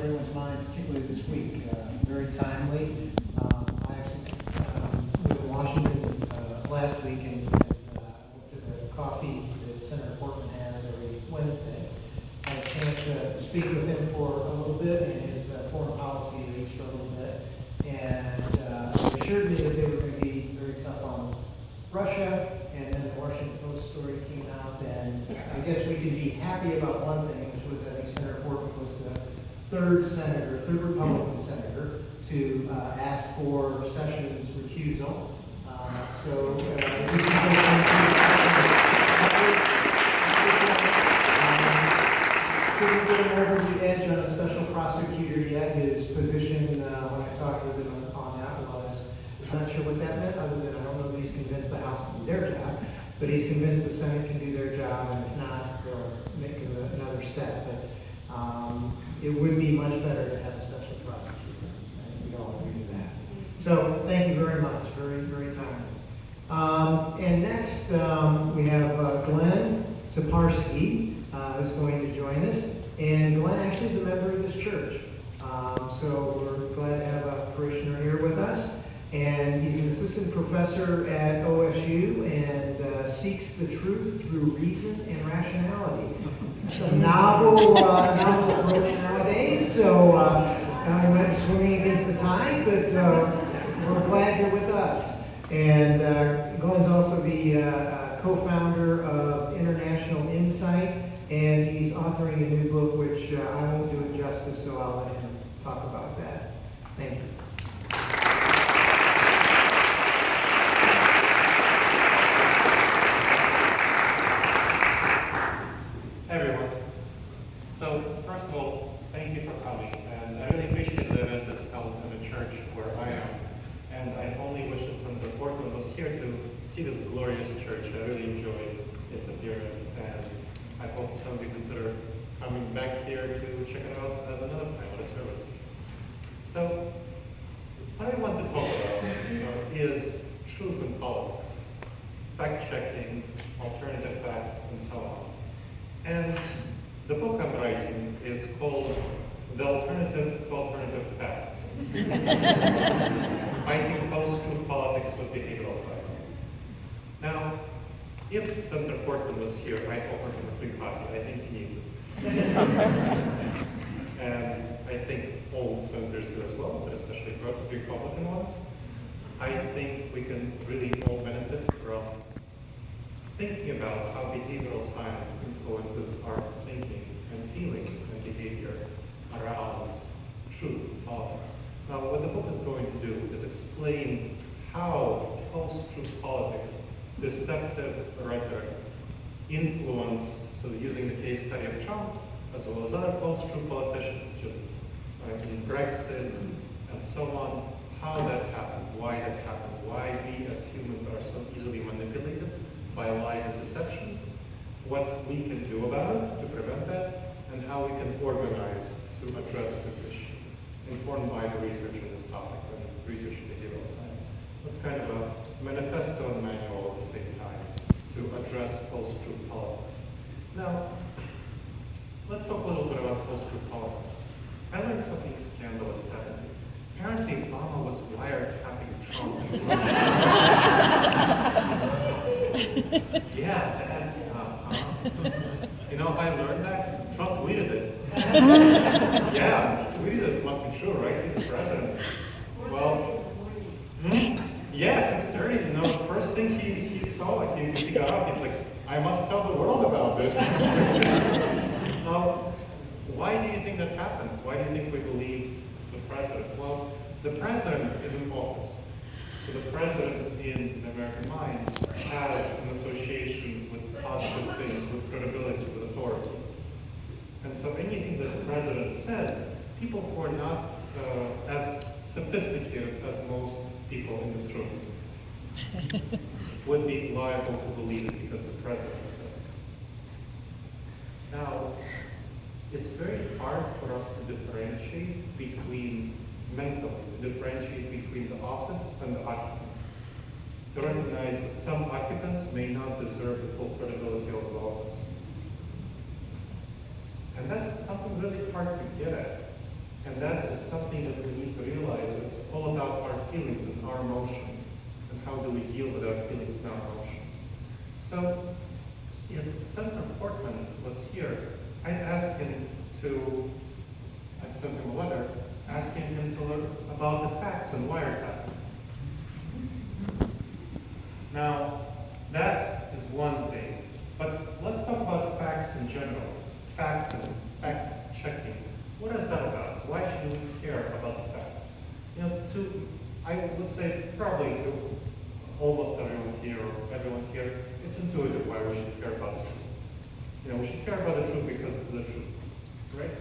everyone's mind, particularly this week. Very timely. I actually was in Washington last week and went to the coffee that Senator Portman has every Wednesday. I had a chance to speak with him for a little bit and his foreign policy leads for a little bit. And he assured me that they were going to be very tough on Russia. And then the Washington Post story came out, and I guess we could be happy about one thing, which was I think Senator Portman was the third Republican senator to ask for Sessions' recusal. Couldn't get him over the edge on a special prosecutor yet. His position, when I talked with him on that was, I'm not sure what that meant, other than I don't know that he's convinced the House can do their job, but he's convinced the Senate can do their job, and if not, they'll make another step. But it would be much better to have a special prosecutor. I think we all agree to that. So thank you very much. Very, very timely. And next, we have Gleb Tsipursky, who's going to join us. And Glenn actually is a member of this church. So we're glad to have a parishioner here with us. And he's an assistant professor at OSU and seeks the truth through reason and rationality. It's a novel approach nowadays, so you might be swimming against the tide, but we're glad you're with us. And Glenn's also the co-founder of International Insight, and he's authoring a new book, which I won't do it justice, so I'll let him talk about that. Thank you. So, first of all, thank you for coming, and I really appreciate the event is held in the church where I am, and I only wish that Senator Portman was here to see this glorious church. I really enjoyed its appearance, and I hope somebody consider coming back here to check it out at another time of the service. So, what I want to talk about is truth in politics, fact-checking, alternative facts, and so on. And the book I'm writing is called The Alternative to Alternative Facts. Fighting Post-Truth Politics with Behavioral Science. Now, if Senator Portman was here, I'd offer him a free copy. I think he needs it. And I think all senators do as well, but especially Republican ones. I think we can really all benefit from thinking about how behavioral science influences our thinking and feeling and behavior around truth in politics. Now, what the book is going to do is explain how post-truth politics, deceptive rhetoric, influenced, so using the case study of Trump, as well as other post-truth politicians, just in Brexit and so on, how that happened, why we as humans are so easily manipulated by lies and deceptions, what we can do about it to prevent that, and how we can organize to address this issue, informed by the research on this topic and research in behavioral science. It's kind of a manifesto and manual at the same time to address post-truth politics. Now, let's talk a little bit about post-truth politics. I learned something scandalous Saturday. Apparently, Obama was wiretapping Trump. Yeah, bad stuff, huh? You know how I learned that? Trump tweeted it. Yeah, he tweeted it. Must be true, right? He's the president. Well, yeah, 6:30. You know, the first thing he saw, like he got up, he's like, I must tell the world about this. Now, why do you think that happens? Why do you think we believe the president? Well, the president is in office. So the president in the American mind has an association with positive things, with credibility, with authority. And so anything that the president says, people who are not as sophisticated as most people in this room would be liable to believe it because the president says it. Now, it's very hard for us to differentiate between the office and the occupant. To recognize that some occupants may not deserve the full credibility of the office. And that's something really hard to get at. And that is something that we need to realize, that it's all about our feelings and our emotions, and how do we deal with our feelings and our emotions. So, if Senator Portman was here, I'd send him a letter asking him to learn about the facts and wiretap. Now, that is one thing, but let's talk about facts in general. Facts and fact-checking. What is that about? Why should we care about the facts? I would say probably to almost everyone here, it's intuitive why we should care about the truth. We should care about the truth because it's the truth, right?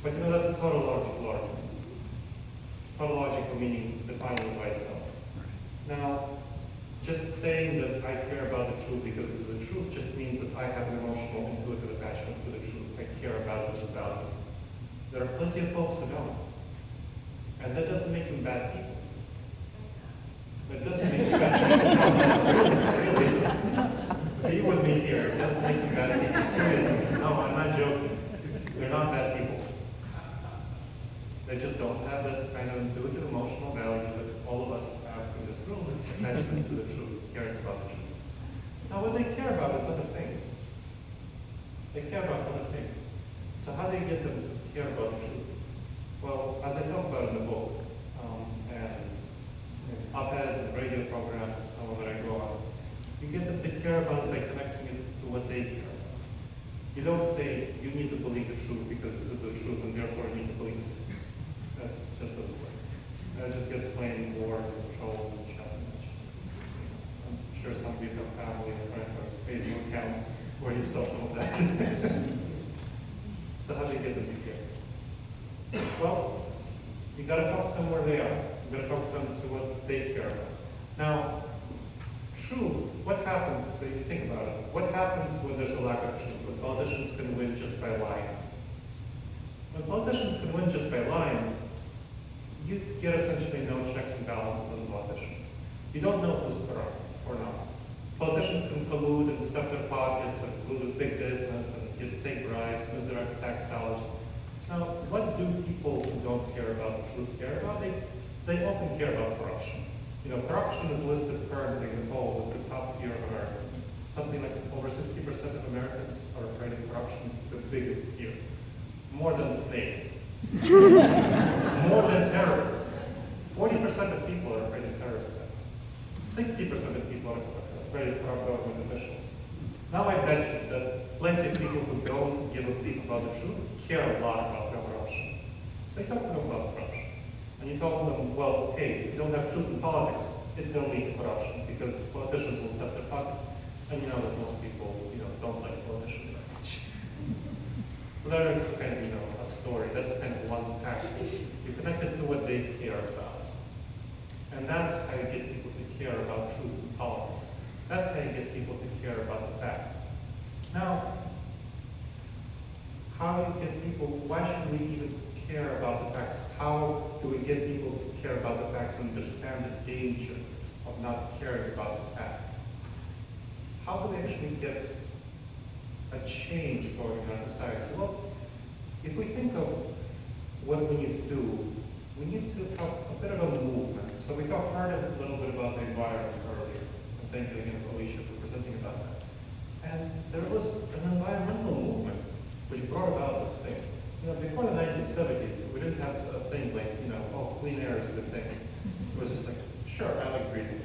But that's a tautological argument. Tautological meaning defining it by itself. Now, just saying that I care about the truth because it's the truth just means that I have an emotional, intuitive attachment to the truth. I care about it as a value. There are plenty of folks who don't. And that doesn't make them bad people. That doesn't make them bad people. Really. Be with me here. It doesn't make them bad people. Seriously. No, I'm not joking. They're not bad people. They just don't have that kind of intuitive emotional value that all of us have in this room, attachment to the truth, caring about the truth. Now, what they care about is other things. They care about other things. So how do you get them to care about the truth? Well, as I talk about in the book, and op-eds and radio programs and so on that I go on, you get them to care about it by connecting it to what they care about. You don't say, you need to believe the truth because this is the truth and therefore you need to believe it. That just doesn't work. It just gets plain wars and trolls and shouting matches. I'm sure some of you have family and friends on Facebook accounts where you saw some of that. So how do you get them to care? Well, you gotta talk to them where they are. You gotta talk to them to what they care about. Now, truth, what happens, so you think about it, what happens when there's a lack of truth? When politicians can win just by lying? When politicians can win just by lying, you get essentially no checks and balances on politicians. You don't know who's corrupt or not. Politicians can collude and stuff their pockets and collude with big business and take bribes, misdirect tax dollars. Now, what do people who don't care about the truth care about? They often care about corruption. Corruption is listed currently in the polls as the top fear of Americans. Something like over 60% of Americans are afraid of corruption. It's the biggest fear. More than snakes. More than terrorists. 40% of people are afraid of terrorist attacks. 60% of people are afraid of corrupt government officials. Now I bet you that plenty of people who don't give a bleep about the truth care a lot about corruption. So you talk to them about corruption. And you tell them, well, hey, if you don't have truth in politics, it's going to lead to corruption because politicians will stuff their pockets. And you know that most people, don't like politicians that much. So that is kind of, a story. That's kind of one tactic. You connect it to what they care about. And that's how you get people to care about truth in politics. That's how you get people to care about the facts. Now, how you get people, why should we even care about the facts? How do we get people to care about the facts and understand the danger of not caring about the facts? How do we actually get a change going in our society? Well, if we think of what we need to do, we need to have a bit of a movement. So we talked a little bit about the environment earlier. And thank you again, Alicia, for presenting about that. And there was an environmental movement which brought about this thing. Before the 1970s, we didn't have a thing like, clean air is a good thing. It was just like, sure, I like breathing.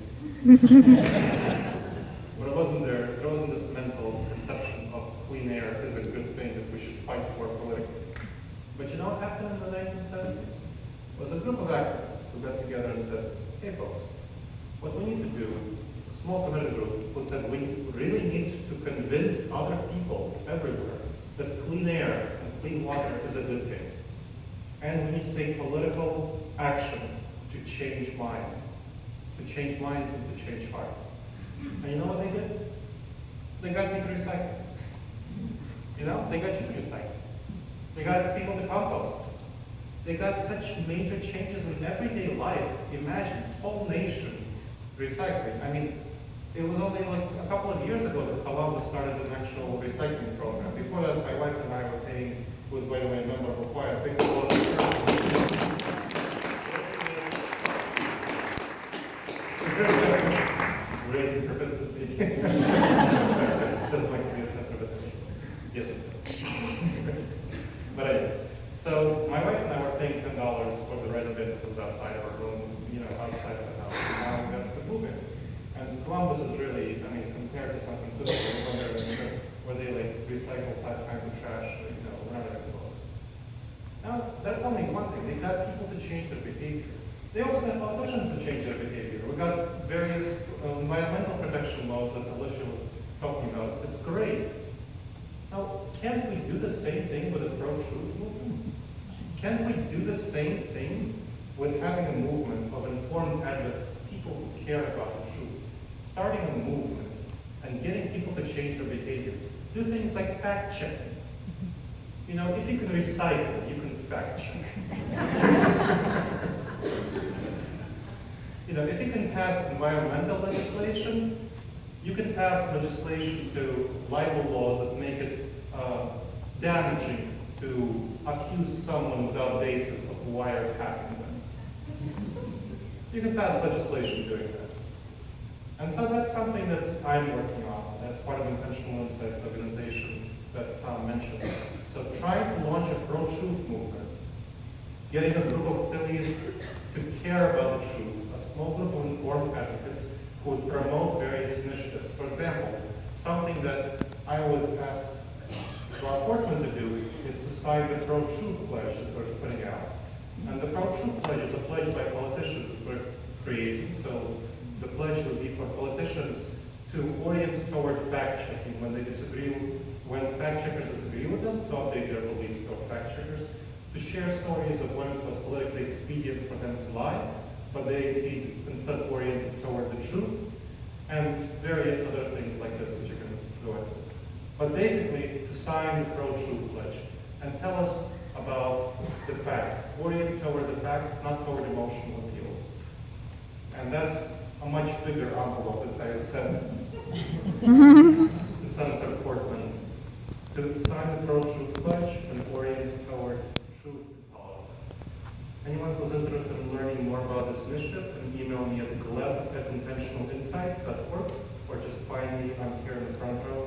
But it wasn't there wasn't this mental conception of clean air is a good thing that we should fight for politically. But you know what happened in the 1970s? It was a group of activists who got together and said, hey folks, what we need to do, a small community group, was that we really need to convince other people everywhere that clean air and clean water is a good thing. And we need to take political action to change minds. To change minds and to change hearts. And you know what they did? They got me to recycle. They got you to recycle. They got people to compost. They got such major changes in everyday life. Imagine whole nations recycling. I mean, it was only like a couple of years ago that Columbus started an actual recycling program. Before that, my wife and I were paying, who was by the way a member of a choir, big applause. She's raising her fist at me. Doesn't like to be a center of attention. Yes, it does. But anyway, so my wife and I were paying $10 for the red bin that was outside of our room, outside of the house. And now we got the blue bin. And Columbus is really, compared to San Francisco, where they recycle 5 kinds of trash, we're not even close. Now, that's only one thing. They got people to change their behavior. They also got politicians to change their behavior. We got various environmental protection laws that Alicia was talking about. It's great. Now, can't we do the same thing with a pro-truth movement? Can't we do the same thing with having a movement of informed advocates, people who care about the truth, starting a movement and getting people to change their behavior? Do things like fact-checking. If you can recycle, you can fact-check. If you can pass environmental legislation, you can pass legislation to libel laws that make it damaging to accuse someone without basis of wiretapping them. You can pass legislation doing that. And so that's something that I'm working on as part of Intentional Insights organization that Tom mentioned. So trying to launch a pro-truth movement, getting a group of affiliates to care about the truth, a small group of informed advocates who would promote various initiatives. For example, something that I would ask Rob Portman to do is to sign the pro-truth pledge that we're putting out. And the pro-truth pledge is a pledge by politicians that we're creating. So the pledge would be for politicians to orient toward fact-checking when they disagree, when fact-checkers disagree with them, to update their beliefs to fact-checkers, to share stories of when it was politically expedient for them to lie, but they instead oriented toward the truth, and various other things like this, which you can go into. But basically, to sign the pro-truth pledge and tell us about the facts, orient toward the facts, not toward emotional appeals. And that's a much bigger envelope that I would send to Senator Portman to sign the pro-truth pledge and orient toward truth in politics. Anyone who's interested in learning more about this initiative can email me at gleb@intentionalinsights.org or just find me. I'm here in the front row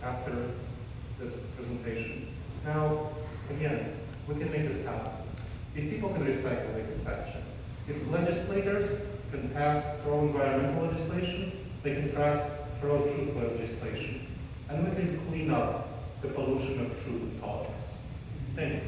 after this presentation. Now, again, we can make this happen. If people can recycle, they can fact check. If legislators can pass pro-environmental legislation, they can pass pro-truth legislation. And we can clean up the pollution of truth in politics. Thank you.